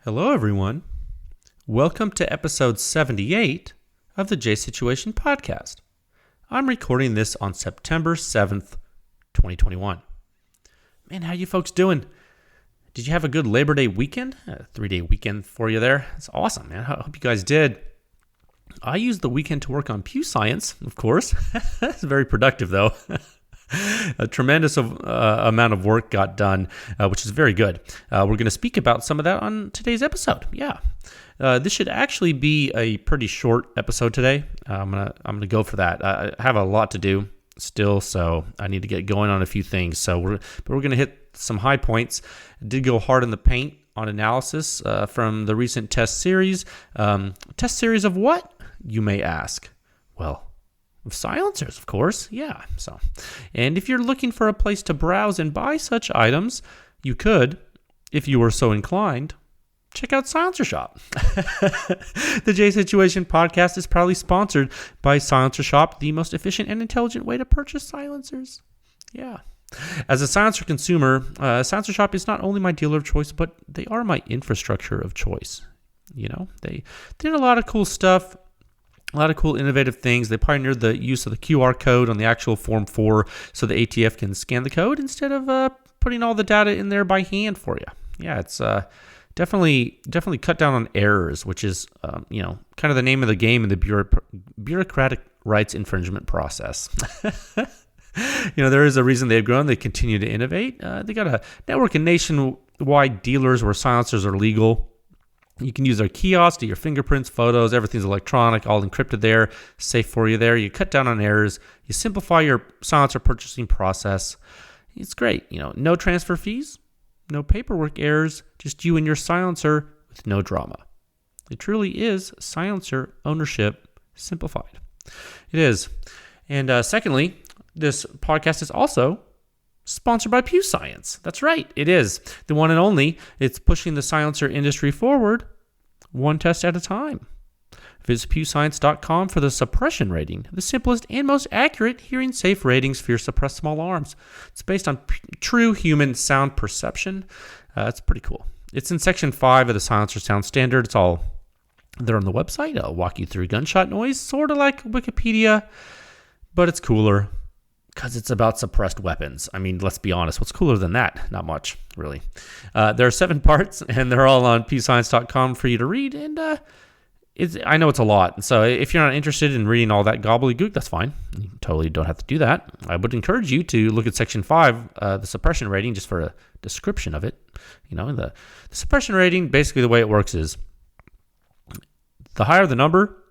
Hello, everyone. Welcome to episode 78 of the J Situation Podcast. I'm recording this on September 7th, 2021. Man, how you folks doing? Did you have a good Labor Day weekend? A 3-day weekend for you there. That's awesome, man. I hope you guys did. I used the weekend to work on Pew Science, of course. It's very productive, though. A tremendous amount of work got done, which is very good. We're going to speak about some of that on today's episode. Yeah, this should actually be a pretty short episode today. I'm gonna go for that. I have a lot to do still, so I need to get going on a few things. So we're going to hit some high points. I did go hard in the paint on analysis from the recent test series. Test series of what, you may ask? Well, silencers, of course. Yeah. And if you're looking for a place to browse and buy such items, you could, if you were so inclined, check out Silencer Shop. The J Situation Podcast is proudly sponsored by Silencer Shop, the most efficient and intelligent way to purchase silencers. Yeah. As a silencer consumer, Silencer Shop is not only my dealer of choice, but they are my infrastructure of choice. You know, they did a lot of cool stuff. A lot of cool innovative things. They pioneered the use of the QR code on the actual Form 4 so the ATF can scan the code instead of putting all the data in there by hand for you. Yeah, it's definitely cut down on errors, which is, kind of the name of the game in the bureaucratic rights infringement process. There is a reason they've grown. They continue to innovate. They got a network of nationwide dealers where silencers are legal. You can use their kiosk, do your fingerprints, photos, everything's electronic, all encrypted there, safe for you there. You cut down on errors. You simplify your silencer purchasing process. It's great. No transfer fees, no paperwork errors, just you and your silencer with no drama. It truly is silencer ownership simplified. It is. And secondly, this podcast is also sponsored by Pew Science. That's right, it is. The one and only. It's pushing the silencer industry forward, one test at a time. Visit pewscience.com for the suppression rating, the simplest and most accurate hearing safe ratings for your suppressed small arms. It's based on true human sound perception. It's pretty cool. It's in Section 5 of the Silencer Sound Standard. It's all there on the website. I'll walk you through gunshot noise, sort of like Wikipedia, but it's cooler. Because it's about suppressed weapons. I mean, let's be honest. What's cooler than that? Not much, really. There are 7 parts, and they're all on pewscience.com for you to read. And I know it's a lot. So if you're not interested in reading all that gobbledygook, that's fine. You totally don't have to do that. I would encourage you to look at Section 5, the suppression rating, just for a description of it. The suppression rating, basically the way it works is the higher the number,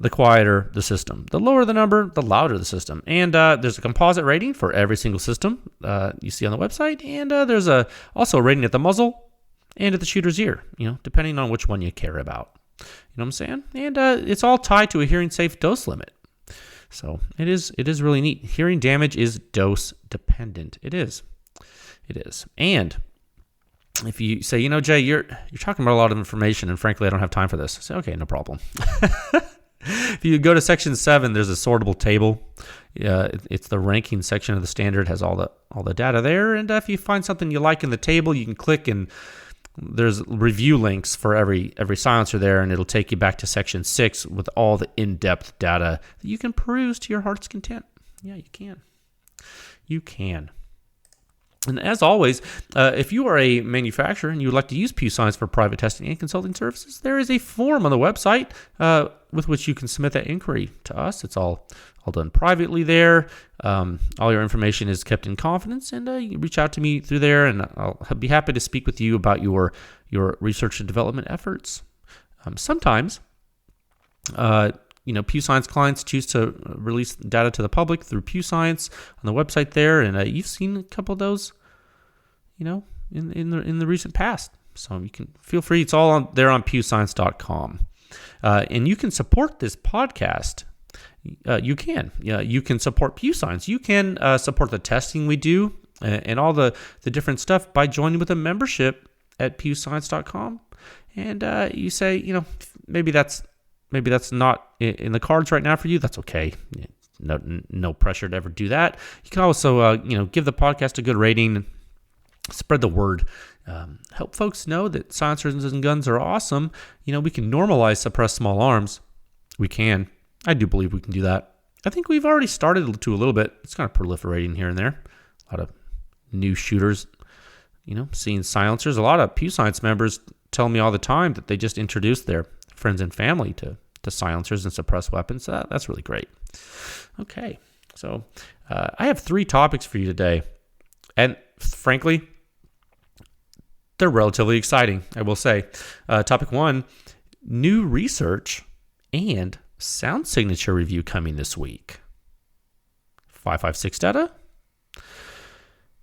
the quieter the system. The lower the number, the louder the system. And there's a composite rating for every single system you see on the website. And there's also a rating at the muzzle and at the shooter's ear, depending on which one you care about. You know what I'm saying? And it's all tied to a hearing safe dose limit. So it is really neat. Hearing damage is dose dependent. It is. And if you say, Jay, you're talking about a lot of information, and frankly, I don't have time for this. I say, okay, no problem. If you go to Section 7, there's a sortable table. It's the ranking section of the standard, has all the data there. And if you find something you like in the table, you can click, and there's review links for every silencer there, and it'll take you back to Section 6 with all the in-depth data that you can peruse to your heart's content. Yeah, you can. You can. And as always, if you are a manufacturer and you would like to use Pew Science for private testing and consulting services, there is a form on the website with which you can submit that inquiry to us. It's all done privately there. All your information is kept in confidence, and you reach out to me through there, and I'll be happy to speak with you about your research and development efforts. Sometimes, Pew Science clients choose to release data to the public through Pew Science on the website there, and you've seen a couple of those, in the recent past. So you can feel free. It's all there on pewscience.com, and you can support this podcast. You can support Pew Science. You can support the testing we do and all the different stuff by joining with a membership at pewscience.com. And you say, maybe that's not in the cards right now for you. That's okay. No pressure to ever do that. You can also, give the podcast a good rating spread the word. Help folks know that silencers and guns are awesome. We can normalize suppressed small arms. We can. I do believe we can do that. I think we've already started to a little bit. It's kind of proliferating here and there. A lot of new shooters, seeing silencers. A lot of Pew Science members tell me all the time that they just introduced their friends and family to silencers and suppressed weapons. That's really great. Okay, so I have 3 topics for you today. And frankly, they're relatively exciting, I will say. Topic 1, new research and sound signature review coming this week. 5.56 data.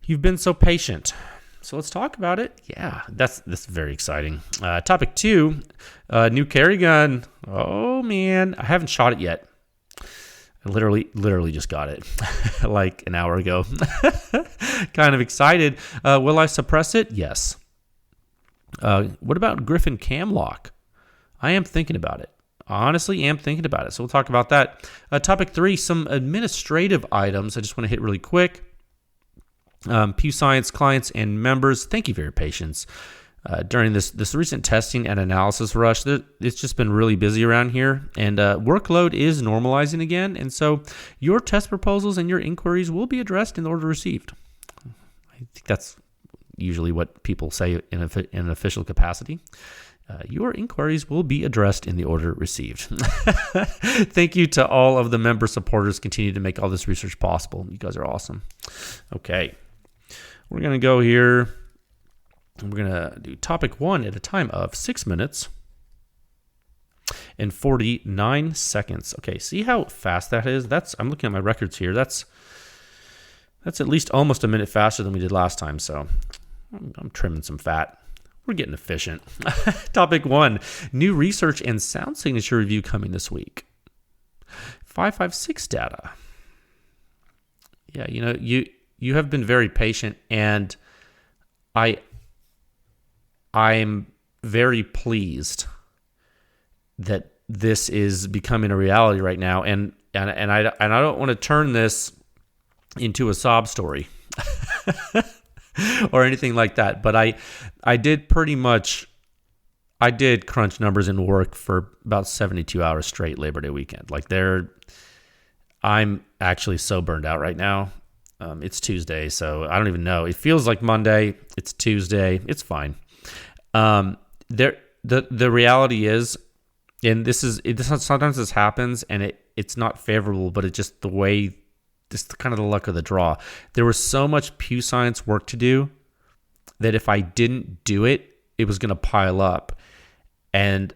You've been so patient. So let's talk about it. Yeah, that's very exciting. Topic 2, new carry gun. Oh man, I haven't shot it yet. I literally just got it like an hour ago. Kind of excited. Will I suppress it? Yes. What about Griffin cam lock? I am thinking about it. Honestly, am thinking about it. So we'll talk about that. Topic 3, some administrative items I just want to hit really quick. Pew Science clients and members, thank you for your patience. During this recent testing and analysis rush, it's just been really busy around here, and workload is normalizing again, and so your test proposals and your inquiries will be addressed in the order received. I think that's usually what people say in an official capacity. Your inquiries will be addressed in the order received. Thank you to all of the member supporters. Continue to make all this research possible. You guys are awesome. Okay. We're going to go here. We're going to do topic 1 at a time of 6 minutes and 49 seconds. Okay, see how fast that is? I'm looking at my records here. That's at least almost a minute faster than we did last time, so I'm trimming some fat. We're getting efficient. Topic 1, new research and sound signature review coming this week. 5.56 data. Yeah, you have been very patient, and I'm very pleased that this is becoming a reality right now, and I don't want to turn this into a sob story or anything like that, but I did crunch numbers and work for about 72 hours straight Labor Day weekend. I'm actually so burned out right now. It's Tuesday, so I don't even know. It feels like Monday. It's Tuesday. It's fine. The reality is, and sometimes this happens, and it's not favorable, but it's just the way, just kind of the luck of the draw. There was so much Pew Science work to do that if I didn't do it, it was going to pile up, and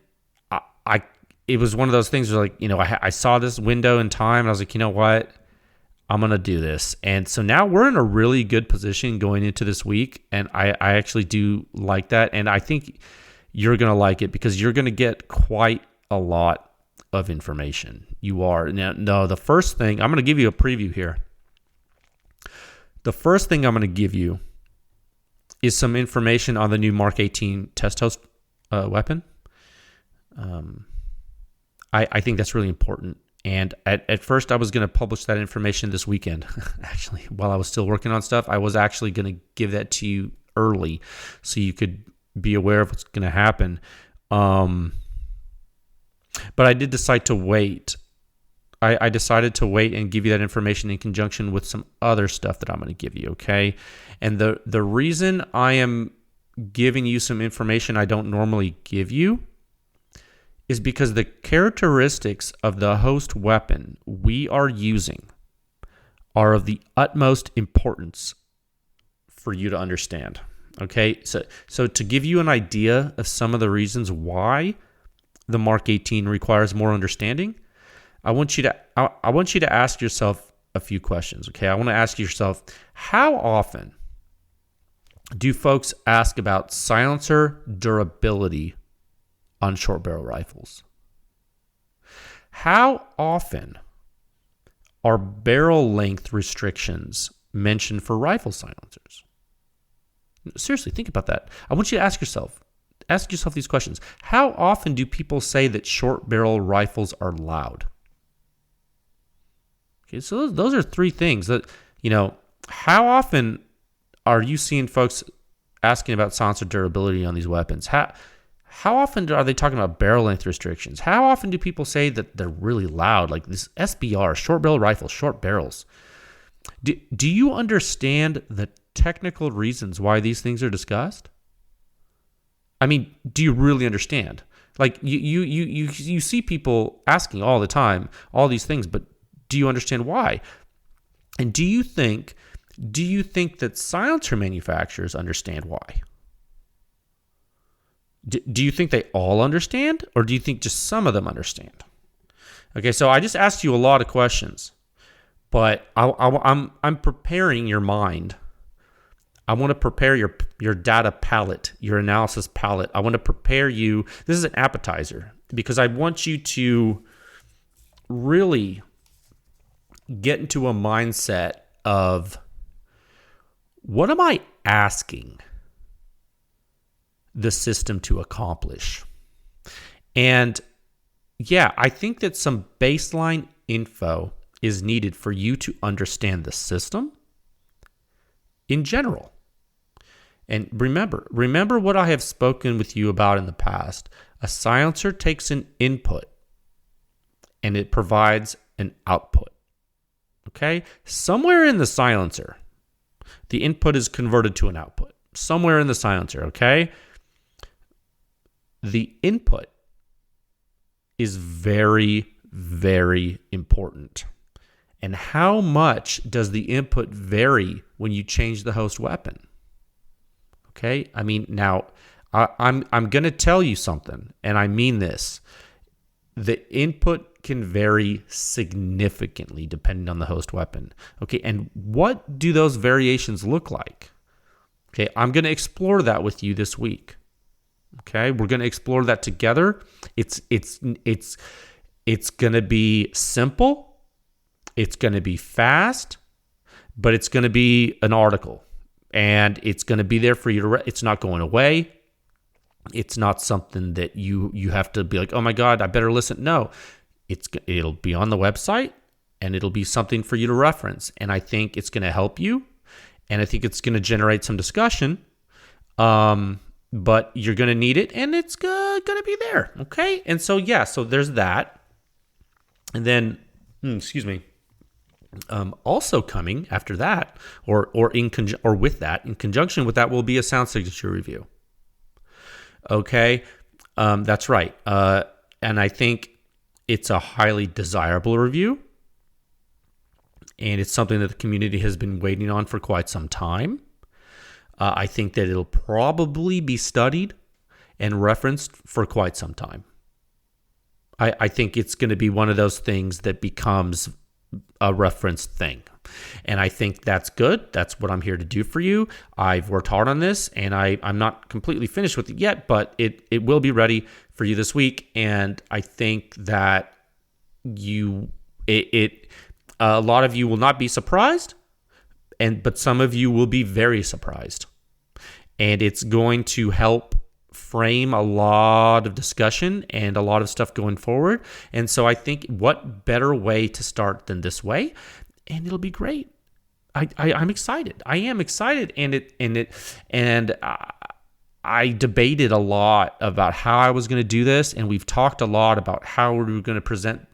it was one of those things where I saw this window in time, and I was like, you know what? I'm going to do this. And so now we're in a really good position going into this week. And I actually do like that. And I think you're going to like it because you're going to get quite a lot of information. You are. Now, the first thing, I'm going to give you a preview here. The first thing I'm going to give you is some information on the new Mark 18 test host weapon. I think that's really important. And at first, I was going to publish that information this weekend. Actually, while I was still working on stuff, I was actually going to give that to you early so you could be aware of what's going to happen. But I did decide to wait. I decided to wait and give you that information in conjunction with some other stuff that I'm going to give you, okay? And the reason I am giving you some information I don't normally give you is because the characteristics of the host weapon we are using are of the utmost importance for you to understand. Okay, so to give you an idea of some of the reasons why the Mark 18 requires more understanding, I want you to ask yourself a few questions. Okay, I want to ask yourself, how often do folks ask about silencer durability on short barrel rifles? How often are barrel length restrictions mentioned for rifle silencers? Seriously, think about that. I want you to ask yourself these questions. How often do people say that short barrel rifles are loud? Okay, so those are 3 things that, how often are you seeing folks asking about silencer durability on these weapons? How often are they talking about barrel length restrictions? How often do people say that they're really loud? Like this SBR, short barrel rifle, short barrels. Do you understand the technical reasons why these things are discussed? I mean, do you really understand? Like you see people asking all the time all these things, but do you understand why? And do you think that silencer manufacturers understand why? Do you think they all understand, or do you think just some of them understand? Okay, so I just asked you a lot of questions, but I'm preparing your mind. I want to prepare your data palette, your analysis palette. I want to prepare you. This is an appetizer because I want you to really get into a mindset of, what am I asking the system to accomplish? And yeah, I think that some baseline info is needed for you to understand the system in general. And remember what I have spoken with you about in the past. A silencer takes an input and it provides an output. Okay? Somewhere in the silencer, the input is converted to an output. Somewhere in the silencer, okay? The input is very, very important. And how much does the input vary when you change the host weapon? Okay? I mean, now, I'm going to tell you something, and I mean this. The input can vary significantly depending on the host weapon. Okay, and what do those variations look like? Okay, I'm going to explore that with you this week. Okay, we're going to explore that together. It's going to be simple. It's going to be fast, but it's going to be an article, and it's going to be there for you to. It's not going away. It's not something that you have to be like, oh my God, I better listen. No, it'll be on the website, and it'll be something for you to reference. And I think it's going to help you, and I think it's going to generate some discussion. But you're going to need it, and it's going to be there. Okay, and so yeah, so there's that, and then also coming after that, or with that, in conjunction with that, will be a sound signature review. Okay, that's right. And I think it's a highly desirable review, and it's something that the community has been waiting on for quite some time. I think that it'll probably be studied and referenced for quite some time. I think it's going to be one of those things that becomes a referenced thing. And I think that's good. That's what I'm here to do for you. I've worked hard on this, and I'm not completely finished with it yet, but it will be ready for you this week. And I think that a lot of you will not be surprised, but some of you will be very surprised. And it's going to help frame a lot of discussion and a lot of stuff going forward. And so I think, what better way to start than this way? And it'll be great. I'm excited. I am excited, and I debated a lot about how I was going to do this, and we've talked a lot about how we were going to present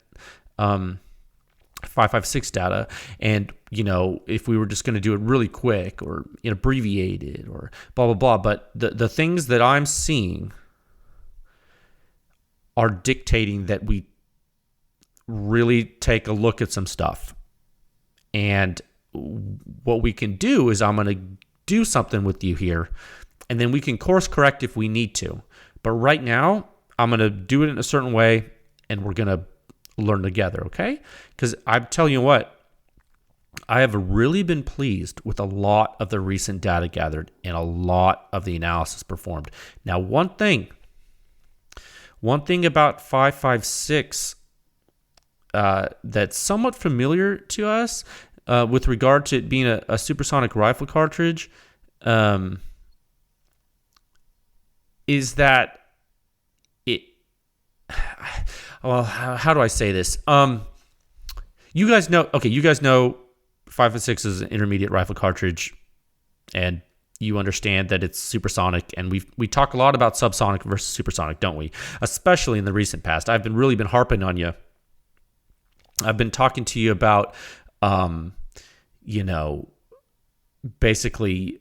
5.56 data, and if we were just going to do it really quick or abbreviated or blah blah blah. But the things that I'm seeing are dictating that we really take a look at some stuff. And what we can do is, I'm going to do something with you here, and then we can course correct if we need to. But right now, I'm going to do it in a certain way, and we're going to learn together, okay? Because I'm telling you what, I have really been pleased with a lot of the recent data gathered and a lot of the analysis performed. Now, one thing about 5.56 that's somewhat familiar to us with regard to it being a supersonic rifle cartridge is that it. Well, how do I say this? You guys know 5.56 is an intermediate rifle cartridge. and you understand that it's supersonic, and we talk a lot about subsonic versus supersonic, don't we? Especially in the recent past. I've really been harping on you. I've been talking to you about, basically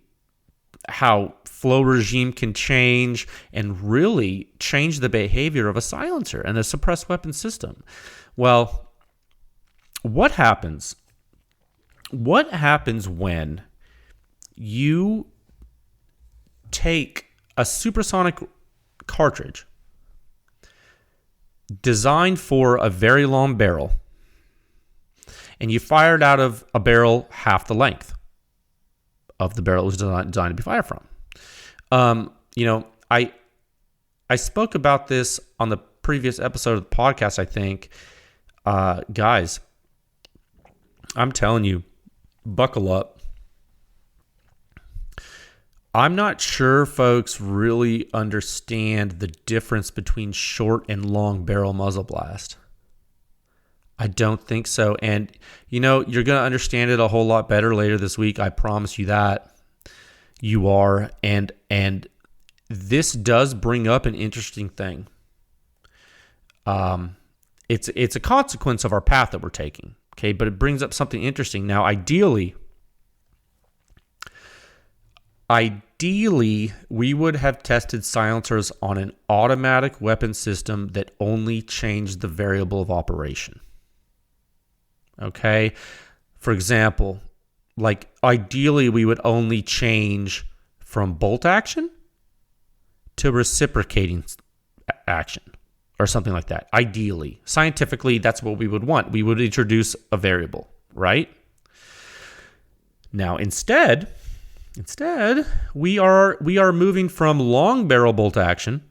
how flow regime can change and really change the behavior of a silencer and a suppressed weapon system. Well, what happens? What happens when you take a supersonic cartridge designed for a very long barrel and you fire it out of a barrel half the length of the barrel it was designed to be fired from? I spoke about this on the previous episode of the podcast, I think. Guys, I'm telling you, buckle up. I'm not sure folks really understand the difference between short and long barrel muzzle blast. I don't think so. And, you're going to understand it a whole lot better later this week. I promise you that. You are. And this does bring up an interesting thing. It's a consequence of our path that we're taking. Okay, but it brings up something interesting. Now, ideally, we would have tested silencers on an automatic weapon system that only changed the variable of operation. Okay? For example, ideally we would only change from bolt action to reciprocating action or something like that. Ideally. Scientifically, that's what we would want. We would introduce a variable, right? Now, instead, we are moving from long barrel bolt action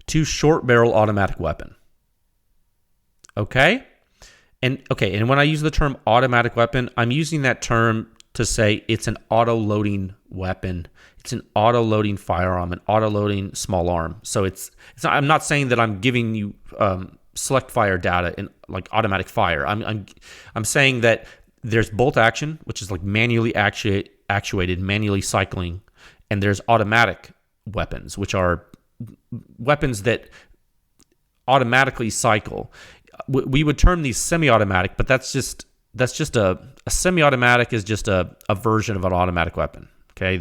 to short barrel automatic weapon. Okay? And when I use the term automatic weapon, I'm using that term to say it's an auto-loading weapon. It's an auto-loading firearm, an auto-loading small arm. So it's not, I'm not saying that I'm giving you select fire data in like automatic fire. I'm saying that there's bolt action, which is like manually actuated, manually cycling, and there's automatic weapons, which are weapons that automatically cycle. We would term these semi-automatic, but that's just a semi-automatic is just a version of an automatic weapon. Okay,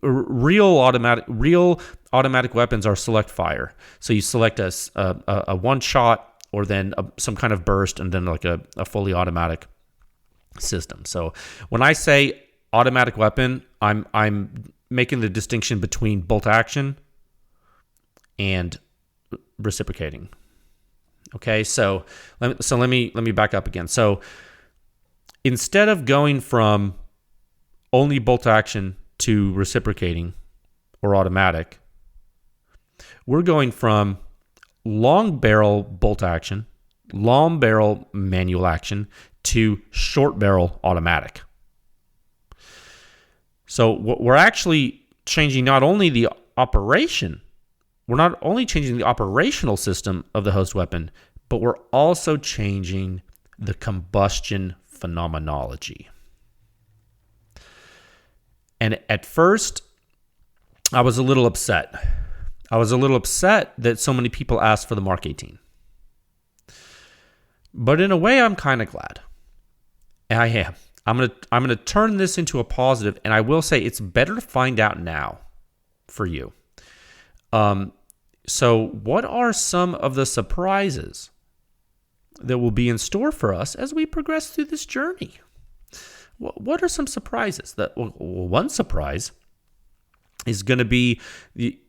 real automatic weapons are select fire. So you select a one shot or then some kind of burst and then like a fully automatic system. So when I say automatic weapon, I'm making the distinction between bolt action and reciprocating. Okay, so let me back up again. So instead of going from only bolt action to reciprocating or automatic, we're going from long barrel bolt action, long barrel manual action to short barrel automatic. So we're actually changing not only the operation, we're not only changing the operational system of the host weapon, but we're also changing the combustion phenomenology. And at first, I was a little upset. That so many people asked for the Mark 18. But in a way, I'm kind of glad. I am. I'm gonna turn this into a positive, and I will say it's better to find out now for you. So what are some of the surprises that will be in store for us as we progress through this journey? What are some surprises? One surprise is going to be, this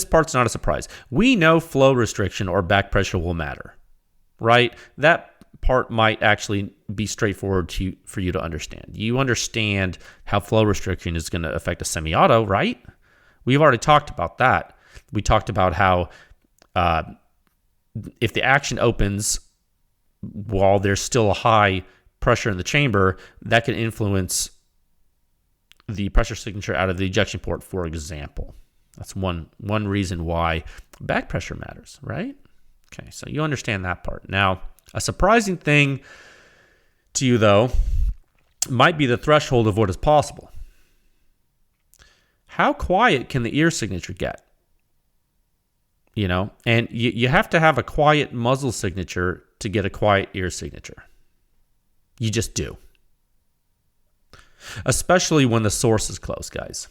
part's not a surprise. We know flow restriction or back pressure will matter, right? That part might actually be straightforward for you to understand. You understand how flow restriction is going to affect a semi-auto, right? We've already talked about that. We talked about how if the action opens while there's still a high pressure in the chamber, that can influence the pressure signature out of the ejection port, for example. That's one reason why back pressure matters, right? Okay, so you understand that part. Now, a surprising thing to you, though, might be the threshold of what is possible. How quiet can the ear signature get? And you have to have a quiet muzzle signature to get a quiet ear signature. You just do. Especially when the source is close, guys.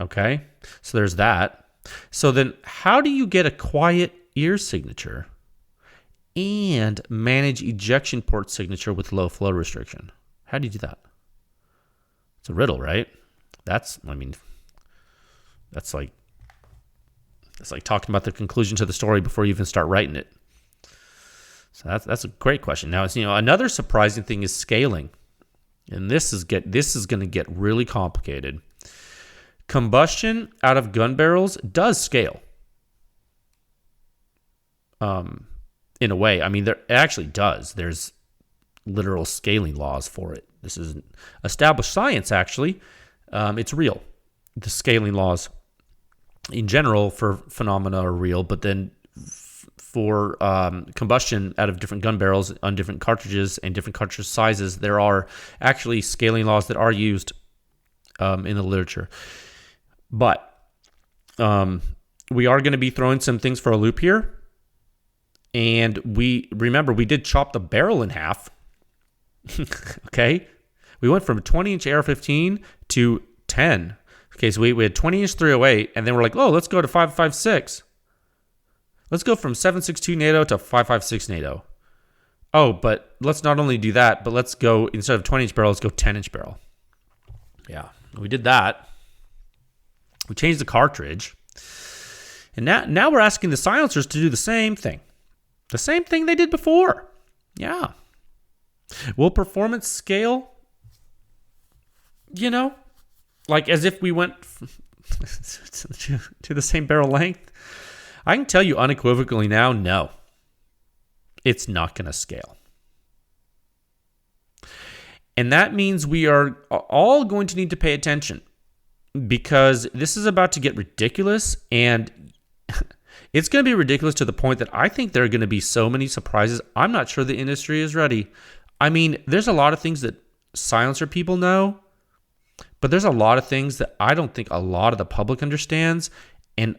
Okay? So there's that. So then how do you get a quiet ear signature and manage ejection port signature with low flow restriction? How do you do that? It's a riddle, right? That's like talking about the conclusion to the story before you even start writing it. So that's a great question. Now, another surprising thing is scaling. And this is going to get really complicated. Combustion out of gun barrels does scale. In a way, it actually does. There's literal scaling laws for it. This is established science, actually. It's real. The scaling laws in general for phenomena are real, but then for combustion out of different gun barrels on different cartridges and different cartridge sizes, there are actually scaling laws that are used in the literature. But we are going to be throwing some things for a loop here. And we did chop the barrel in half. Okay? We went from 20-inch AR-15 to 10. Okay, so we had 20-inch 308, and then we're like, oh, let's go to 5.56. Let's go from 7.62 NATO to 5.56 NATO. Oh, but let's not only do that, but let's go, instead of 20-inch barrel, let's go 10-inch barrel. Yeah, we did that. We changed the cartridge. And now we're asking the silencers to do the same thing. The same thing they did before. Yeah. Will performance scale? Like as if we went to the same barrel length? I can tell you unequivocally now, no. It's not going to scale. And that means we are all going to need to pay attention because this is about to get ridiculous, and it's going to be ridiculous to the point that I think there are going to be so many surprises. I'm not sure the industry is ready. There's a lot of things that silencer people know, but there's a lot of things that I don't think a lot of the public understands, and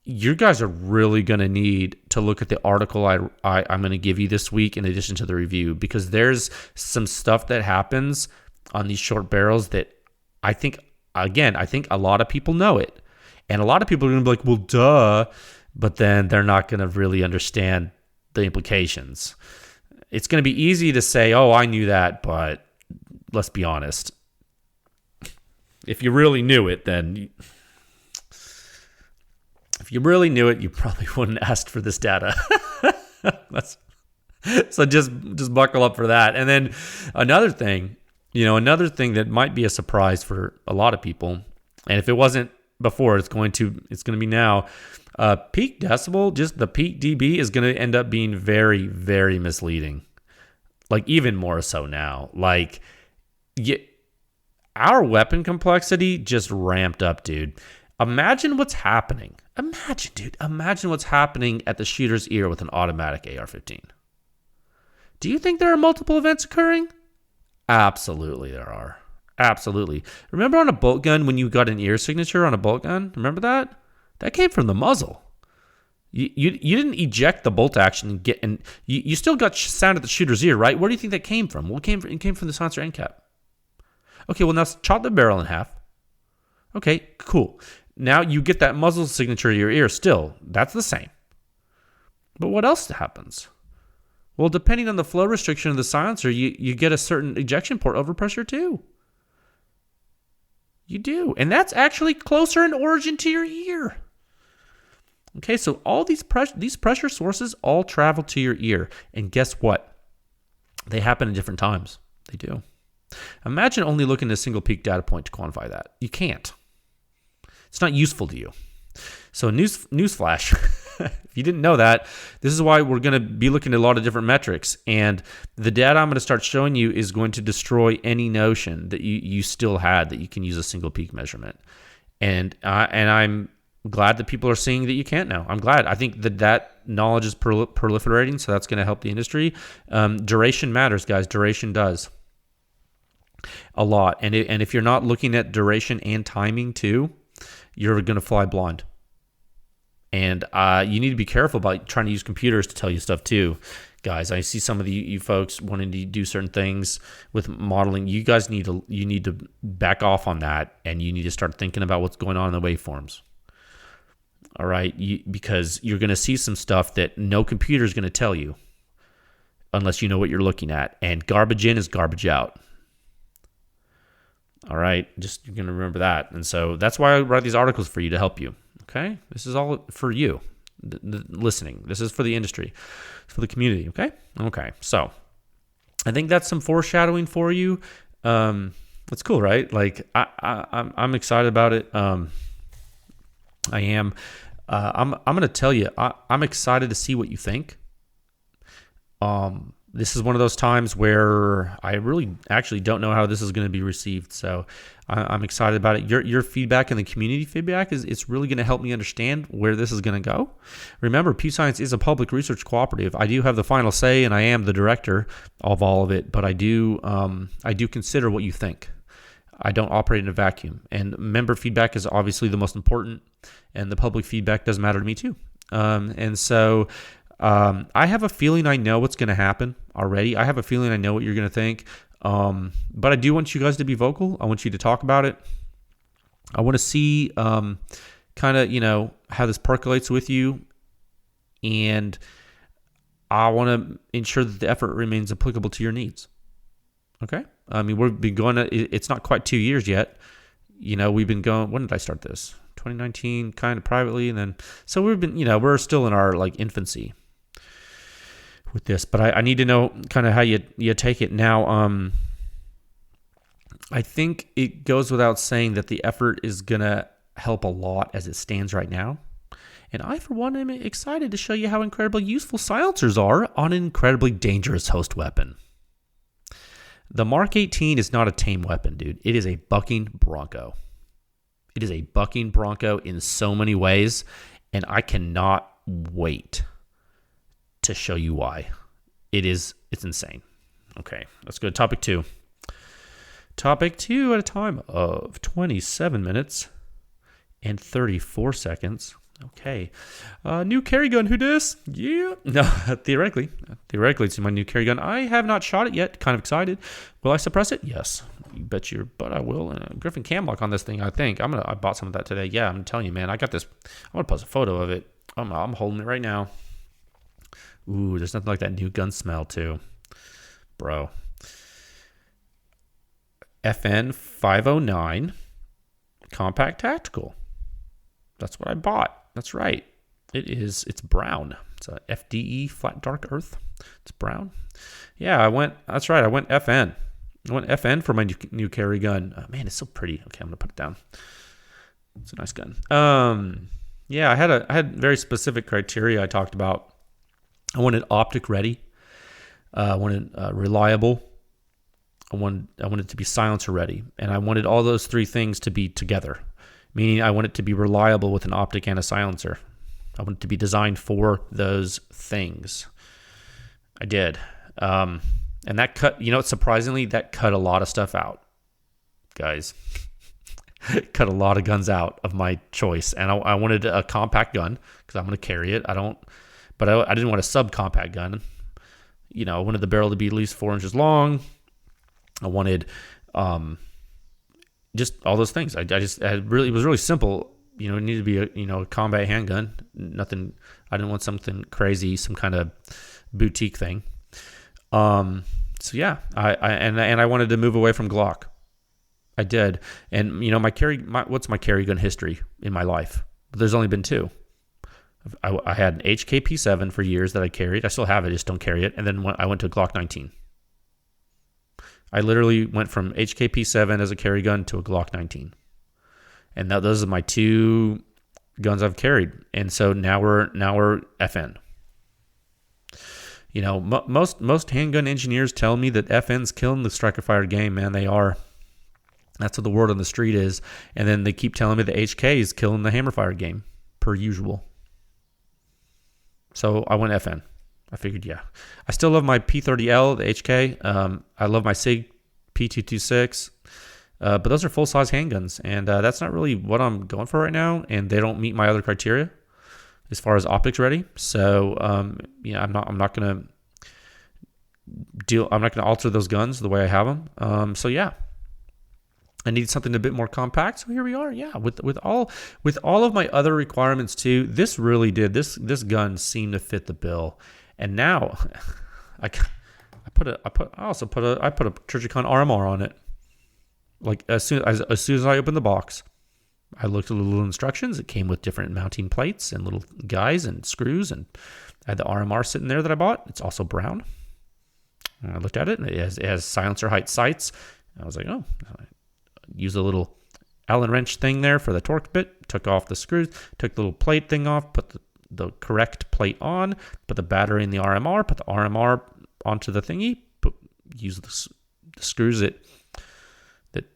you guys are really going to need to look at the article I'm going to give you this week in addition to the review, because there's some stuff that happens on these short barrels that I think a lot of people know it. And a lot of people are going to be like, well, duh, but then they're not going to really understand the implications. It's going to be easy to say, oh, I knew that, but let's be honest. If you really knew it, then... If you really knew it, you probably wouldn't ask for this data. So just buckle up for that. And then another thing that might be a surprise for a lot of people, and if it wasn't before, it's going to be now. Peak decibel, just the peak dB, is going to end up being very, very misleading. Like even more so now. Like our weapon complexity just ramped up, dude. Imagine what's happening. Imagine what's happening at the shooter's ear with an automatic AR-15. Do you think there are multiple events occurring? Absolutely there are. Absolutely. Remember on a bolt gun when you got an ear signature on a bolt gun? Remember that? That came from the muzzle. You didn't eject the bolt action and you still got sound at the shooter's ear, right? Where do you think that came from? Well, it came from the silencer end cap. Okay, well now chop the barrel in half. Okay, cool. Now you get that muzzle signature to your ear still. That's the same. But what else happens? Well, depending on the flow restriction of the silencer, you get a certain ejection port overpressure too. You do. And that's actually closer in origin to your ear. Okay, so all these pressure sources all travel to your ear. And guess what? They happen at different times. They do. Imagine only looking at a single peak data point to quantify that. You can't. It's not useful to you. So newsflash, if you didn't know that, this is why we're going to be looking at a lot of different metrics. And the data I'm going to start showing you is going to destroy any notion that you still had that you can use a single peak measurement. And I'm glad that people are seeing that you can't now. I'm glad. I think that knowledge is proliferating, so that's going to help the industry. Duration matters, guys. Duration does a lot. And if you're not looking at duration and timing too, you're going to fly blind. And you need to be careful about trying to use computers to tell you stuff too. Guys, I see some of you folks wanting to do certain things with modeling. You guys need to back off on that, and you need to start thinking about what's going on in the waveforms. All right, because you're going to see some stuff that no computer is going to tell you unless you know what you're looking at. And garbage in is garbage out. All right, just you're going to remember that. And so that's why I write these articles for you to help you. Okay, this is all for you. The listening. This is for the industry. It's for the community. Okay. So I think that's some foreshadowing for you. It's cool, right? Like I'm excited about it. I am. I'm going to tell you. I'm excited to see what you think. This is one of those times where I really actually don't know how this is going to be received. So I'm excited about it. Your feedback and the community feedback it's really going to help me understand where this is going to go. Remember, Pew Science is a public research cooperative. I do have the final say, and I am the director of all of it. But I do consider what you think. I don't operate in a vacuum. And member feedback is obviously the most important, and the public feedback does matter to me too. And so I have a feeling I know what's going to happen already. I have a feeling I know what you're going to think. But I do want you guys to be vocal. I want you to talk about it. I want to see kind of, how this percolates with you. And I want to ensure that the effort remains applicable to your needs. Okay? I mean, we've been going, it's not quite 2 years yet. We've been going, when did I start this? 2019, kind of privately. And then, so we've been, we're still in our infancy with this, but I need to know kind of how you take it now. I think it goes without saying that the effort is going to help a lot as it stands right now. And I, for one, am excited to show you how incredibly useful silencers are on an incredibly dangerous host weapon. The Mark 18 is not a tame weapon, dude. It is a bucking bronco. It is a bucking bronco in so many ways, and I cannot wait to show you why. It's insane. Okay, let's go to topic 2. Topic 2 at a time of 27 minutes and 34 seconds. Okay. New carry gun, who dis? Yeah. No, theoretically, it's my new carry gun. I have not shot it yet. Kind of excited. Will I suppress it? Yes. You bet your butt I will. Griffin cam lock on this thing, I think. I bought some of that today. Yeah, I'm telling you, man. I got this. I'm going to post a photo of it. I'm holding it right now. Ooh, there's nothing like that new gun smell, too. Bro. FN 509 Compact Tactical. That's what I bought. That's right. It's brown. It's a FDE, flat dark earth. It's brown. Yeah, I went FN. I went FN for my new carry gun. Oh, man, it's so pretty. Okay, I'm going to put it down. It's a nice gun. Yeah, I had very specific criteria I talked about. I wanted optic ready. I wanted reliable. I wanted it to be silencer ready. And I wanted all those three things to be together. Meaning I want it to be reliable with an optic and a silencer. I want it to be designed for those things. I did. And that cut, surprisingly, that cut a lot of stuff out. Guys, cut a lot of guns out of my choice. And I wanted a compact gun because I'm going to carry it. I didn't want a subcompact gun. I wanted the barrel to be at least 4 inches long. I wanted, just all those things. It was really simple. It needed to be a combat handgun. Nothing. I didn't want something crazy, some kind of boutique thing. So yeah, I wanted to move away from Glock. I did, and what's my carry gun history in my life? There's only been 2. I had an HKP7 for years that I carried. I still have it, just don't carry it. And then I went to a Glock 19. I literally went from HKP7 as a carry gun to a Glock 19. And those are my 2 guns I've carried. And so now we're FN. Most handgun engineers tell me that FN's killing the striker fire game, man. They are. That's what the word on the street is. And then they keep telling me the HK is killing the hammer fire game. per usual. So I went FN. I figured, yeah. I still love my P30L, the HK. I love my SIG P226. But those are full-size handguns, and that's not really what I'm going for right now, and they don't meet my other criteria as far as optics ready. So, I'm not gonna alter those guns the way I have them. So yeah, I need something a bit more compact. So here we are. Yeah, with all of my other requirements too. This really did. This gun seemed to fit the bill, and now I put a Trijicon RMR on it. Like as soon as I opened the box, I looked at the little instructions. It came with different mounting plates and little guys and screws, and I had the RMR sitting there that I bought. It's also brown. And I looked at it, and it has silencer height sights. I was like, oh, I use a little Allen wrench thing there for the torque bit. Took off the screws, took the little plate thing off, put the correct plate on, put the battery in the RMR, put the RMR onto the thingy, use the screws that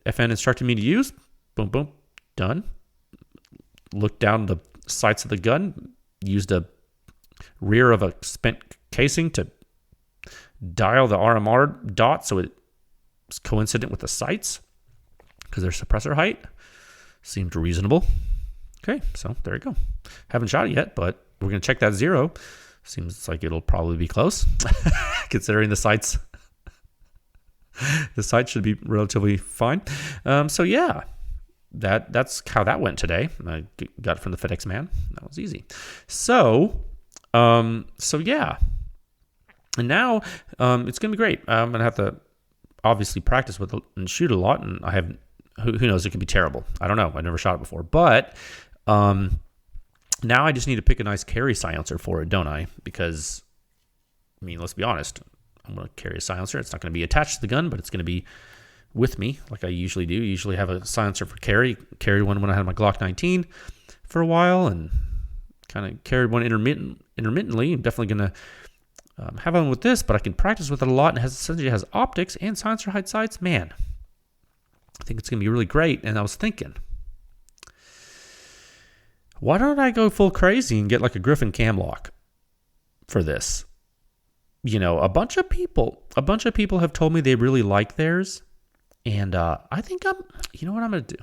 FN instructed me to use. Boom, boom, done. Looked down the sights of the gun, used a rear of a spent casing to dial the RMR dot so it's coincident with the sights because their suppressor height seemed reasonable. Okay, so there you go. Haven't shot it yet, but we're going to check that 0. Seems like it'll probably be close considering the sights. The sight should be relatively fine. So yeah, that's how that went today. I got it from the FedEx man. That was easy. So yeah. And now it's gonna be great. I'm gonna have to obviously practice with it and shoot a lot. And I have who knows, it could be terrible. I don't know. I never shot it before, but now I just need to pick a nice carry silencer for it, don't I? Because I mean, let's be honest. I'm going to carry a silencer. It's not going to be attached to the gun, but it's going to be with me like I usually do. Usually have a silencer for carry. Carried one when I had my Glock 19 for a while and kind of carried one intermittently. I'm definitely going to have one with this, but I can practice with it a lot, and essentially has optics and silencer height sights. Man, I think it's going to be really great. And I was thinking, why don't I go full crazy and get like a Griffin cam lock for this? You know, a bunch of people have told me they really like theirs, and I think you know what I'm gonna do?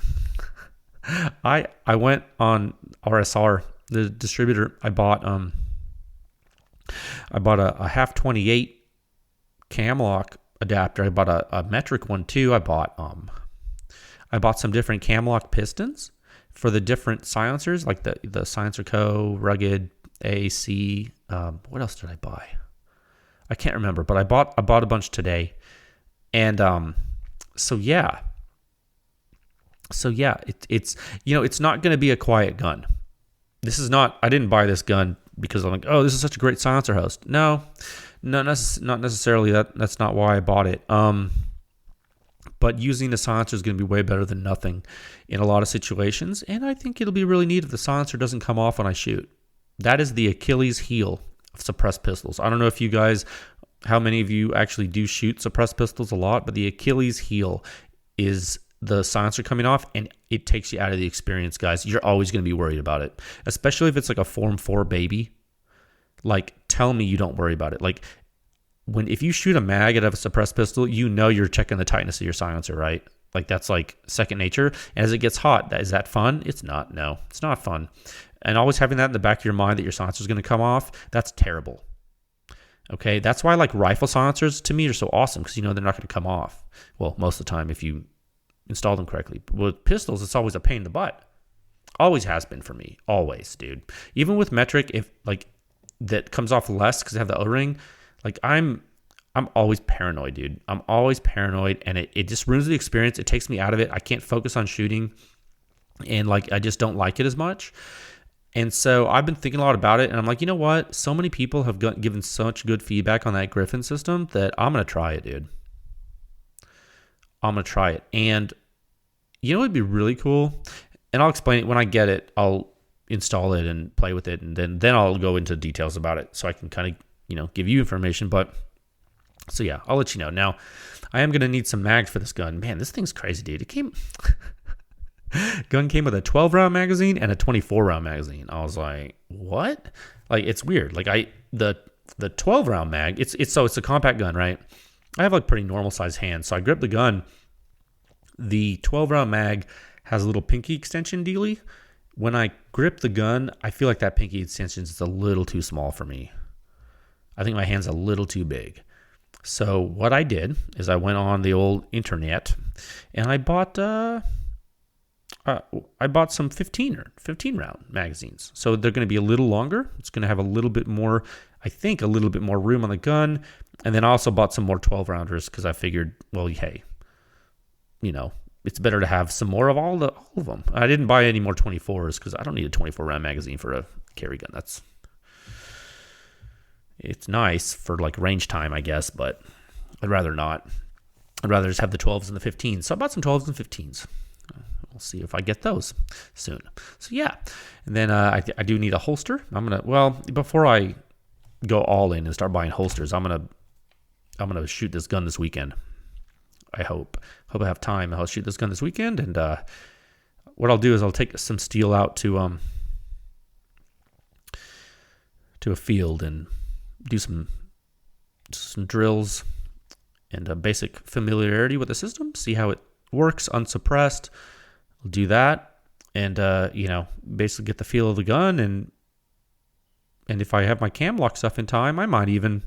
I went on RSR, the distributor. I bought a half 28 cam lock adapter. I bought a metric one too. I bought some different cam lock pistons for the different silencers, like the Silencer Co, Rugged, AC. What else did I buy? I can't remember, but I bought a bunch today, and so yeah, it's it's not going to be a quiet gun. This is not. I didn't buy this gun because I'm like, oh, this is such a great silencer host. No, not necessarily. That's not why I bought it. But using the silencer is going to be way better than nothing in a lot of situations, and I think it'll be really neat if the silencer doesn't come off when I shoot. That is the Achilles heel of suppressed pistols. I don't know if you guys, how many of you actually do shoot suppressed pistols a lot, but the Achilles heel is the silencer coming off, and it takes you out of the experience, guys. You're always going to be worried about it, especially if it's like a Form 4 baby. Like, tell me you don't worry about it. Like, if you shoot a mag out of a suppressed pistol, you're checking the tightness of your silencer, right? Like, that's like second nature. And as it gets hot, is that fun? It's not. No, it's not fun. And always having that in the back of your mind that your silencer is going to come off, that's terrible. Okay, that's why like rifle silencers to me are so awesome, because they're not going to come off. Well, most of the time if you install them correctly. But with pistols, it's always a pain in the butt. Always has been for me. Always, dude. Even with metric, if like that comes off less because I have the O-ring, like I'm always paranoid, dude. I'm always paranoid, and it just ruins the experience. It takes me out of it. I can't focus on shooting, and like I just don't like it as much. And so I've been thinking a lot about it, and I'm like, you know what? So many people have given such good feedback on that Griffin system that I'm going to try it, dude. I'm going to try it. And you know what would be really cool? And I'll explain it when I get it. I'll install it and play with it, and then I'll go into details about it so I can kind of, give you information. But so yeah, I'll let you know. Now, I am going to need some mags for this gun. Man, this thing's crazy, dude. It came Gun came with a 12-round magazine and a 24-round magazine. I was like, what? Like, it's weird. Like, the 12-round mag, it's a compact gun, right? I have like pretty normal sized hands, so I grip the gun. The 12-round mag has a little pinky extension dealy. When I grip the gun, I feel like that pinky extension is a little too small for me. I think my hand's a little too big. So what I did is I went on the old internet and I bought some 15 round magazines. So they're going to be a little longer. It's going to have a little bit more, I think, a little bit more room on the gun. And then I also bought some more 12 rounders because I figured, well, hey, it's better to have some more of all of them. I didn't buy any more 24s because I don't need a 24 round magazine for a carry gun. It's nice for like range time, I guess, but I'd rather not. I'd rather just have the 12s and the 15s. So I bought some 12s and 15s. We'll see if I get those soon. So yeah, and then I do need a holster. Before I go all in and start buying holsters, I'm gonna shoot this gun this weekend. I hope I have time. I'll shoot this gun this weekend, and what I'll do is I'll take some steel out to a field and do some drills and a basic familiarity with the system. See how it works unsuppressed. I'll do that, and basically get the feel of the gun, and if I have my cam lock stuff in time, I might even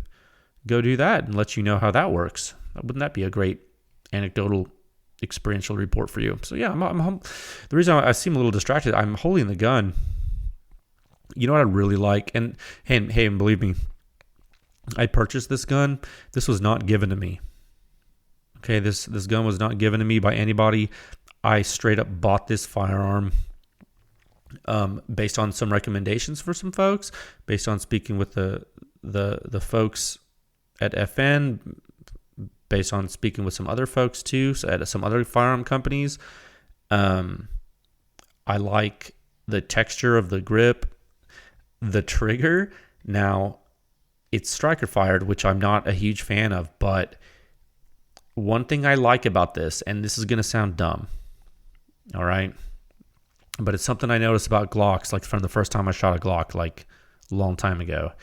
go do that and let you know how that works. Wouldn't that be a great anecdotal experiential report for you? So yeah, I'm the reason I seem a little distracted, I'm holding the gun. You know what I really like, and believe me, I purchased this gun. This was not given to me. Okay, this gun was not given to me by anybody. I straight up bought this firearm based on some recommendations for some folks, based on speaking with the folks at FN, based on speaking with some other folks too, so at some other firearm companies. I like the texture of the grip, the trigger. Now, it's striker fired, which I'm not a huge fan of, but one thing I like about this, and this is going to sound dumb, all right, but it's something I noticed about Glocks, like from the first time I shot a Glock, like a long time ago.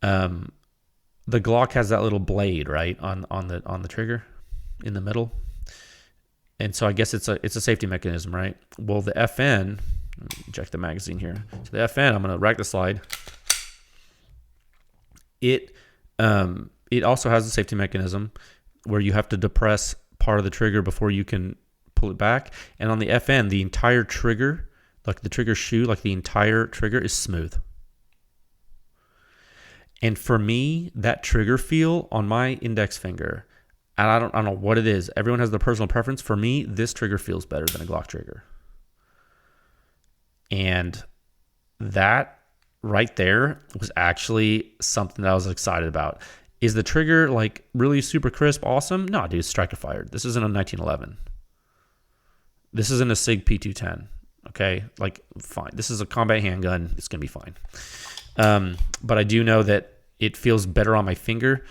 The Glock has that little blade, right, on the trigger in the middle, and so I guess it's a safety mechanism, right? Well, the FN, let me check the magazine here. So the FN, I'm going to rack the slide. It also has a safety mechanism where you have to depress part of the trigger before you can pull it back. And on the FN, the entire trigger, like the trigger shoe, like the entire trigger is smooth. And for me, that trigger feel on my index finger, and I don't know what it is. Everyone has their personal preference. For me, this trigger feels better than a Glock trigger. And that right there was actually something that I was excited about. Is the trigger like really super crisp, awesome? No, dude, it's striker fired. This isn't a 1911. This isn't a SIG P210. Okay, like fine. This is a combat handgun. It's gonna be fine. But I do know that it feels better on my finger,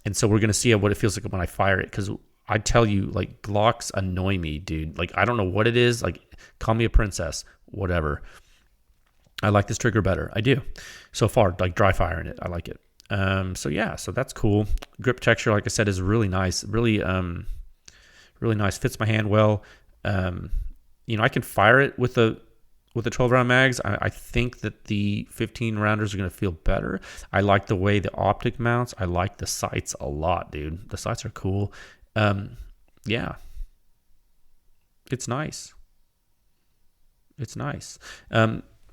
and so we're gonna see what it feels like when I fire it. Because I tell you, like Glocks annoy me, dude. Like I don't know what it is. Like call me a princess, whatever. I like this trigger better. I do. So far, like dry firing it, I like it. So that's cool. Grip texture, like I said, is really nice. Really nice. Fits my hand well. I can fire it with the 12 round mags. I think that the 15 rounders are going to feel better. I like the way the optic mounts. I like the sights a lot, dude. The sights are cool. Yeah. It's nice.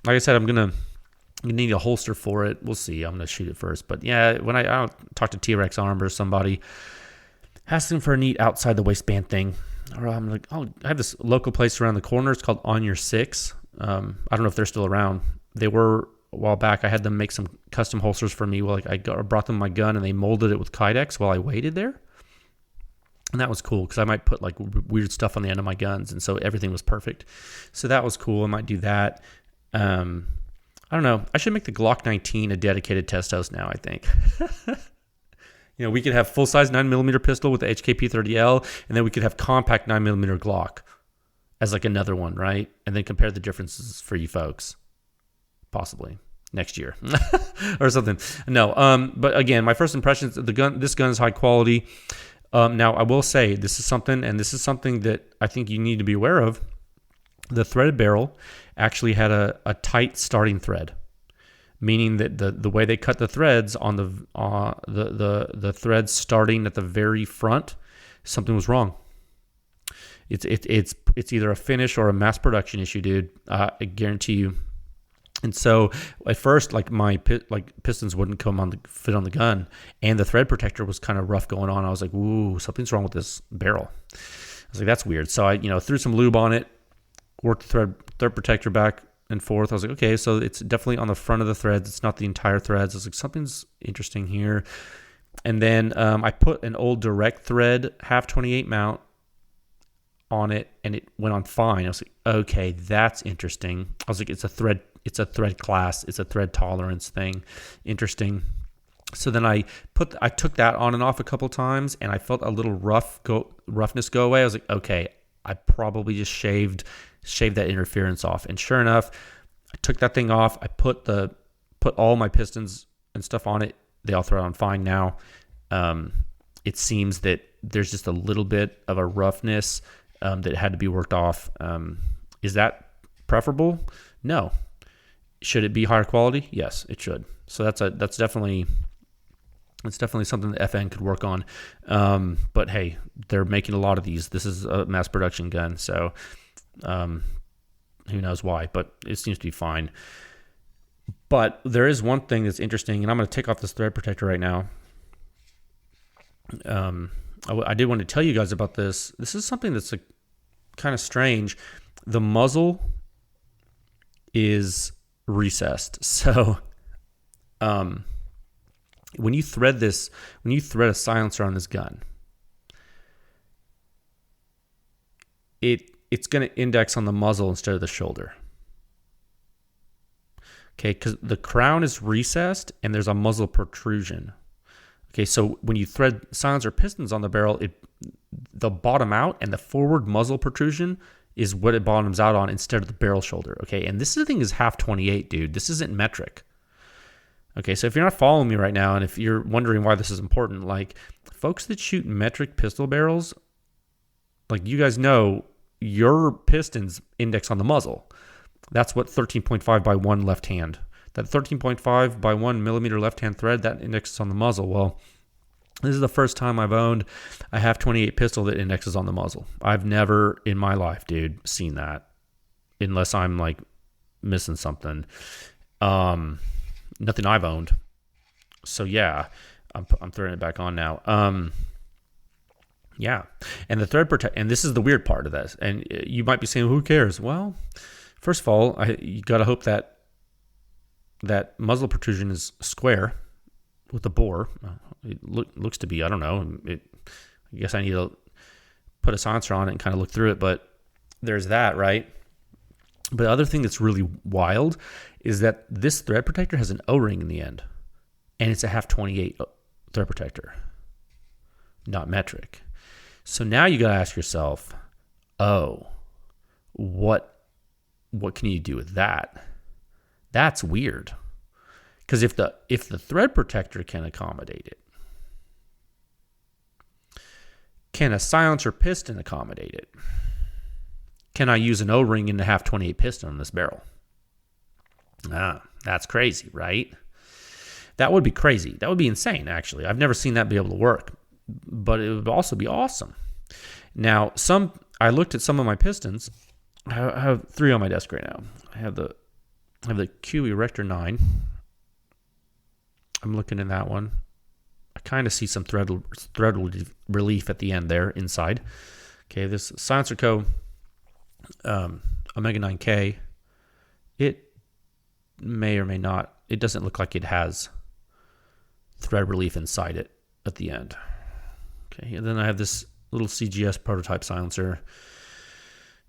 Like I said, I'm gonna need a holster for it. We'll see. I'm gonna shoot it first. But yeah, when I talk to T-Rex Arms or somebody, asking for a neat outside the waistband thing, or I'm like, oh, I have this local place around the corner. It's called On Your Six. I don't know if they're still around. They were a while back. I had them make some custom holsters for me. Well, like I brought them my gun and they molded it with Kydex while I waited there. And that was cool because I might put like weird stuff on the end of my guns. And so everything was perfect. So that was cool. I might do that. I don't know. I should make the Glock 19 a dedicated test house now, I think. We could have full-size 9mm pistol with the HKP 30L, and then we could have compact 9mm Glock as like another one, right? And then compare the differences for you folks, possibly next year or something. No, but again, my first impressions, this gun is high quality. Now I will say this is something that I think you need to be aware of. The threaded barrel actually had a tight starting thread, meaning that the way they cut the threads on the threads starting at the very front, something was wrong. It's either a finish or a mass production issue, dude. I guarantee you. And so at first, like my pistons wouldn't fit on the gun, and the thread protector was kind of rough going on. I was like, ooh, something's wrong with this barrel. I was like, that's weird. So I threw some lube on it, worked the thread protector back and forth. I was like, okay, so it's definitely on the front of the threads. It's not the entire threads. I was like, something's interesting here. And then I put an old direct thread half 28 mount on it, and it went on fine. I was like, okay, that's interesting. I was like, it's a thread class, it's a thread tolerance thing. Interesting. So then I took that on and off a couple times, and I felt a little roughness go away. I was like, okay, I probably just shaved that interference off. And sure enough, I took that thing off. I put all my pistons and stuff on it. They all thread on fine now. It seems that there's just a little bit of a roughness that had to be worked off. Is that preferable? No. Should it be higher quality? Yes, it should. So that's definitely something that FN could work on. But hey, they're making a lot of these. This is a mass production gun, so who knows why? But it seems to be fine. But there is one thing that's interesting, and I'm going to take off this thread protector right now. I did want to tell you guys about this. This is something that's kind of strange. The muzzle is recessed. So when you thread a silencer on this gun, it's going to index on the muzzle instead of the shoulder. Okay, because the crown is recessed and there's a muzzle protrusion. Okay, so when you thread silencer pistons on the barrel, they'll bottom out, and the forward muzzle protrusion is what it bottoms out on instead of the barrel shoulder. Okay, and this thing is half 28, dude. This isn't metric. Okay, so if you're not following me right now, and if you're wondering why this is important, like folks that shoot metric pistol barrels, like you guys know, your pistons index on the muzzle. That's what 13.5 by 1 left hand. That 13.5 by 1 millimeter left hand thread, that indexes on the muzzle. Well, this is the first time I've owned a half 28 pistol that indexes on the muzzle. I've never in my life, dude, seen that, unless I'm like missing something. Nothing I've owned. So yeah, I'm throwing it back on now. Yeah, and the thread protect, and this is the weird part of this. And you might be saying, who cares? Well, first of all, you got to hope that muzzle protrusion is square with the bore. It looks to be. I don't know. I guess I need to put a silencer on it and kind of look through it. But there's that, right? But the other thing that's really wild is that this thread protector has an O-ring in the end, and it's a half 28 thread protector, not metric. So now you got to ask yourself, oh, what can you do with that? That's weird. Because if the thread protector can accommodate it, can a silencer piston accommodate it? Can I use an O-ring in the half 28 piston on this barrel? That's crazy, right? That would be crazy. That would be insane, actually. I've never seen that be able to work, but it would also be awesome. Now, I looked at some of my pistons. I have 3 on my desk right now. I have the Q Erector 9. I'm looking in that one. I kind of see some thread relief at the end there inside. Okay, this Silencer Co. Omega 9K. It may or may not. It doesn't look like it has thread relief inside it at the end. Okay, and then I have this little CGS prototype silencer.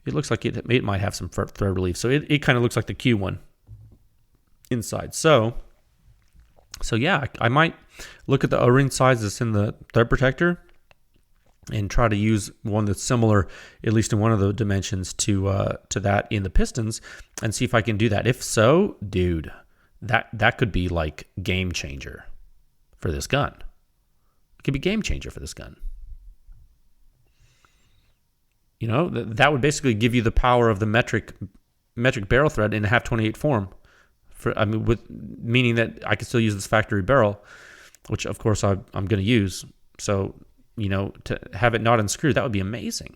It looks like it might have some thread relief. So it kind of looks like the Q one inside. So yeah, I might look at the O-ring size that's in the thread protector and try to use one that's similar, at least in one of the dimensions, to that in the pistons, and see if I can do that. If so, dude, that could be like game changer for this gun. It could be game changer for this gun. You know, that would basically give you the power of the metric barrel thread in a 1/2-28 form. Meaning that I could still use this factory barrel, which of course I'm going to use. So, you know, to have it not unscrewed, that would be amazing.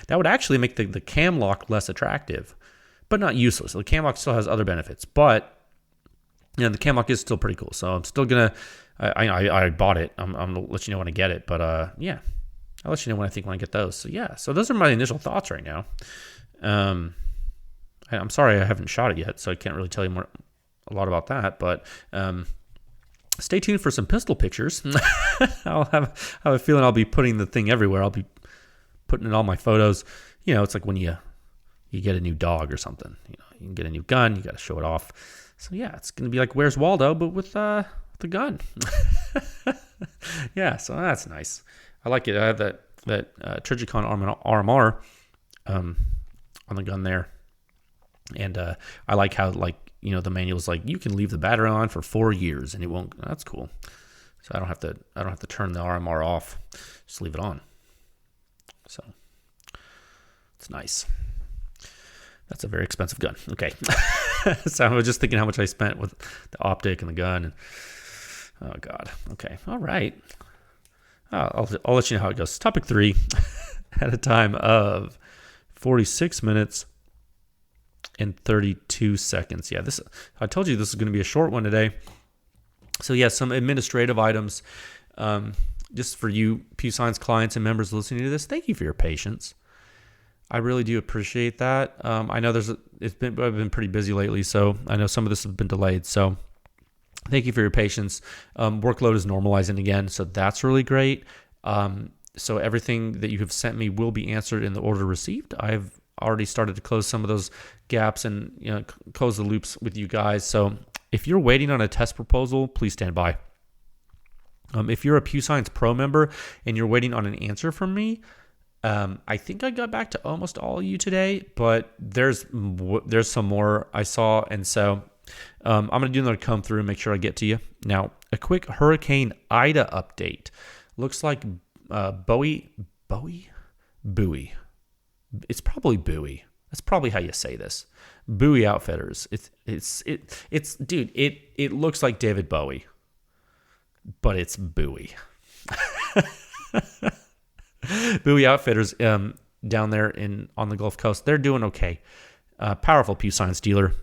That would actually make the cam lock less attractive, but not useless. The cam lock still has other benefits, but you know, the cam lock is still pretty cool. So I'm still gonna. I bought it. I'm gonna let you know when I get it. But yeah, I'll let you know when I get those. So yeah. So those are my initial thoughts right now. I'm sorry I haven't shot it yet, so I can't really tell you a lot about that. But stay tuned for some pistol pictures. I'll have a feeling I'll be putting the thing everywhere. I'll be putting in all my photos. You know, it's like when you get a new dog or something. You know, you can get a new gun, you got to show it off. So yeah, it's going to be like Where's Waldo, but with the gun. Yeah, so that's nice. I like it. I have that Trijicon RMR on the gun there, and I like how, like, you know, the manual's like you can leave the battery on for 4 years and it won't. That's cool. So I don't have to turn the RMR off. Just leave it on. So it's nice. That's a very expensive gun. Okay. So I was just thinking how much I spent with the optic and the gun. And, oh God. Okay. All right. I'll let you know how it goes. Topic 3 at a time of 46 minutes and 32 seconds. Yeah, I told you this is going to be a short one today. So yeah, some administrative items. Just for you Pew Science clients and members listening to this, thank you for your patience. I really do appreciate that. I know I've been pretty busy lately, so I know some of this has been delayed. So thank you for your patience. Workload is normalizing again, so that's really great. So everything that you have sent me will be answered in the order received. I've already started to close some of those gaps and, you know, close the loops with you guys. So if you're waiting on a test proposal, please stand by. If you're a Pew Science Pro member and you're waiting on an answer from me, I think I got back to almost all of you today, but there's some more I saw, and so I'm going to do another come through and make sure I get to you. Now, a quick Hurricane Ida update. Looks like Bowie. It's probably Bowie. That's probably how you say this. Bowie Outfitters. It's dude. It looks like David Bowie, but it's Bowie. Bowie Outfitters down there on the Gulf Coast. They're doing okay. Powerful Pew Science dealer.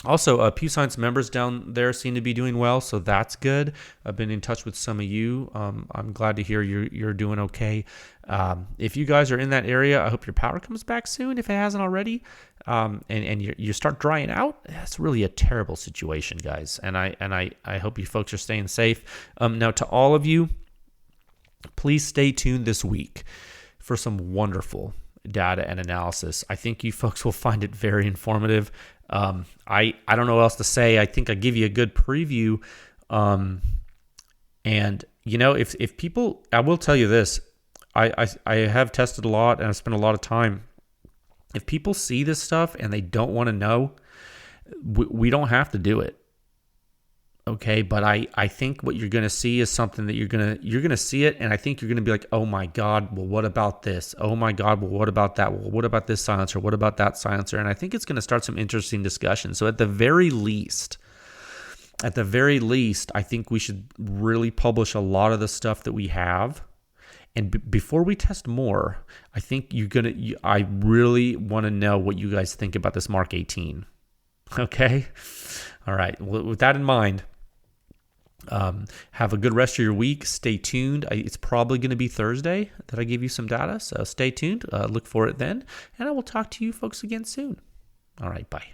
Also, Pew Science members down there seem to be doing well, so that's good. I've been in touch with some of you. I'm glad to hear you're doing okay. If you guys are in that area, I hope your power comes back soon if it hasn't already. And you start drying out. That's really a terrible situation, guys. And I hope you folks are staying safe. Now, to all of you, please stay tuned this week for some wonderful data and analysis. I think you folks will find it very informative. I don't know what else to say. I think I give you a good preview. And you know, if people, I will tell you this, I have tested a lot and I've spent a lot of time. If people see this stuff and they don't want to know, we don't have to do it. Okay, but I think what you're going to see is something that you're going to see it, and I think you're going to be like, oh my God, well, what about this? Oh my God, well, what about that? Well, what about this silencer? What about that silencer? And I think it's going to start some interesting discussion. So at the very least, I think we should really publish a lot of the stuff that we have. And before we test more, I think I really want to know what you guys think about this Mark 18. Okay? All right. Well, with that in mind, have a good rest of your week. Stay tuned. It's probably going to be Thursday that I give you some data. So stay tuned. Look for it then. And I will talk to you folks again soon. All right. Bye.